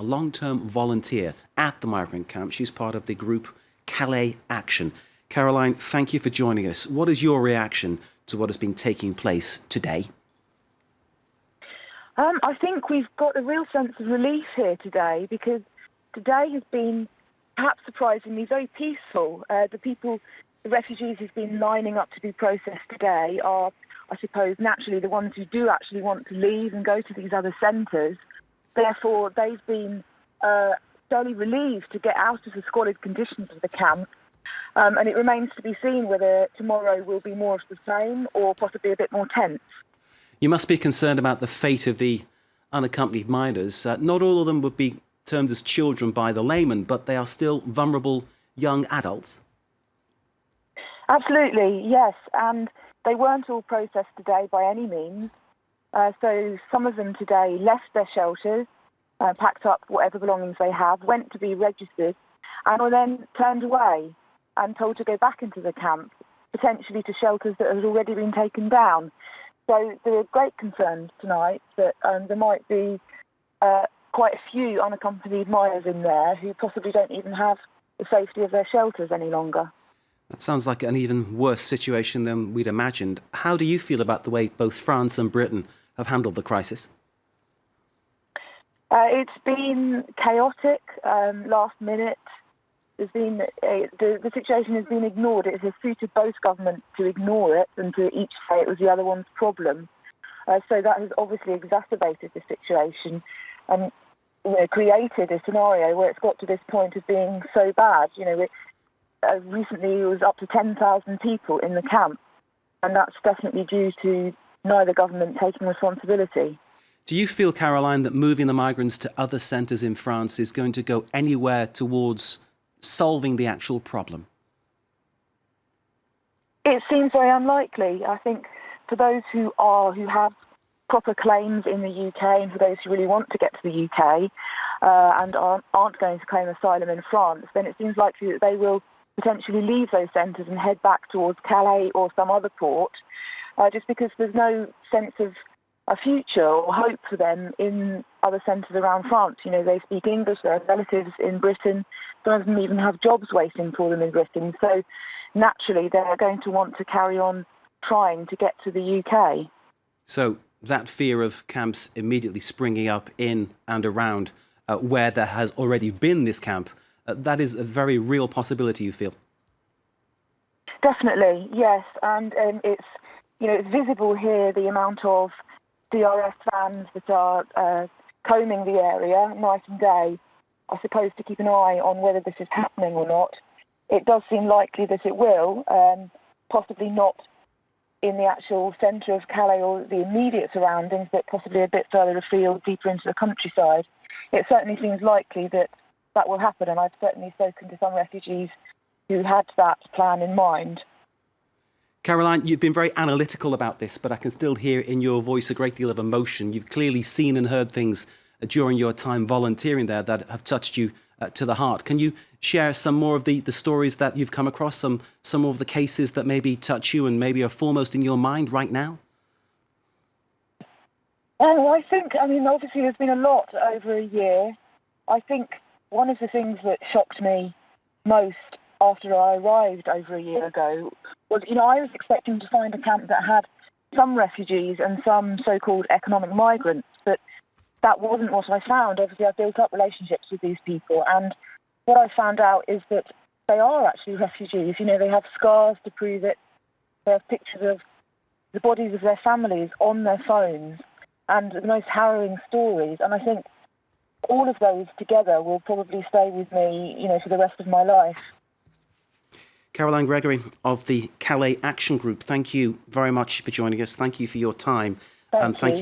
a long-term volunteer at the migrant camp. She's part of the group Calais Action. Caroline, thank you for joining us. What is your reaction to what has been taking place today? I think we've got a real sense of relief here today, because today has been perhaps surprisingly very peaceful. The refugees who've been lining up to be processed today are, I suppose, naturally the ones who do actually want to leave and go to these other centres. Therefore, they've been fairly relieved to get out of the squalid conditions of the camp. And it remains to be seen whether tomorrow will be more of the same or possibly a bit more tense. You must be concerned about the fate of the unaccompanied minors. Not all of them would be termed as children by the layman, but they are still vulnerable young adults. Absolutely, yes. And they weren't all processed today by any means. So some of them today left their shelters, packed up whatever belongings they have, went to be registered, and were then turned away and told to go back into the camp, potentially to shelters that had already been taken down. So there are great concerns tonight that there might be quite a few unaccompanied minors in there who possibly don't even have the safety of their shelters any longer. That sounds like an even worse situation than we'd imagined. How do you feel about the way both France and Britain have handled the crisis? It's been chaotic, last minute. There's been the situation has been ignored. It has suited both governments to ignore it and to each say it was the other one's problem. So that has obviously exacerbated the situation and created a scenario where it's got to this point of being so bad. Recently it was up to 10,000 people in the camp, and that's definitely due to neither government taking responsibility. Do you feel, Caroline, that moving the migrants to other centres in France is going to go anywhere towards solving the actual problem? It seems very unlikely. I think for those who have proper claims in the UK, and for those who really want to get to the UK and aren't going to claim asylum in France, then it seems likely that they will potentially leave those centres and head back towards Calais or some other port, just because there's no sense of a future or hope for them in other centres around France. They speak English, they have relatives in Britain, some of them even have jobs waiting for them in Britain. So naturally they're going to want to carry on trying to get to the UK. So that fear of camps immediately springing up in and around where there has already been this camp, that is a very real possibility, you feel? Definitely, yes. And it's visible here, the amount of DRS vans that are combing the area night and day, I suppose, to keep an eye on whether this is happening or not. It does seem likely that it will, possibly not in the actual centre of Calais or the immediate surroundings, but possibly a bit further afield, deeper into the countryside. It certainly seems likely that that will happen, and I've certainly spoken to some refugees who had that plan in mind. Caroline, you've been very analytical about this, but I can still hear in your voice a great deal of emotion. You've clearly seen and heard things during your time volunteering there that have touched you to the heart. Can you share some more of the stories that you've come across, some of the cases that maybe touch you and maybe are foremost in your mind right now? I think, obviously there's been a lot over a year. I think one of the things that shocked me most after I arrived over a year ago was, I was expecting to find a camp that had some refugees and some so-called economic migrants, but that wasn't what I found. Obviously, I built up relationships with these people, and what I found out is that they are actually refugees. They have scars to prove it. They have pictures of the bodies of their families on their phones, and the most harrowing stories. And I think all of those together will probably stay with me, for the rest of my life. Caroline Gregory of the Calais Action Group, thank you very much for joining us. Thank you for your time. Thank you.